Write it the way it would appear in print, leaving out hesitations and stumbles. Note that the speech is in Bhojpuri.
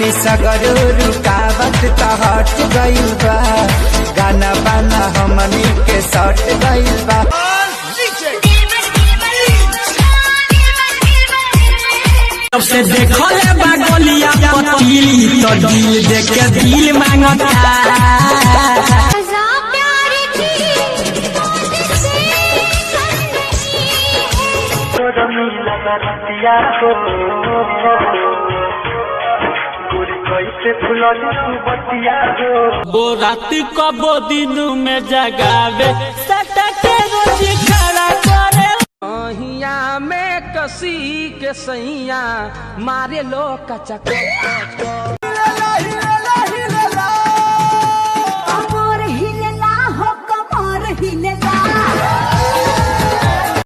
कि सगरो रुकावट त हट गइल बा, गाना बाना हमनी के सट गइल बा। जब से देखले बा गलिया पतीली तो दिल देख के दिल मांगता। वो रात कबो दिन में जगावे सटा के रोज खड़ा करे। अहिया में कसी के सैया मारे लो कचक।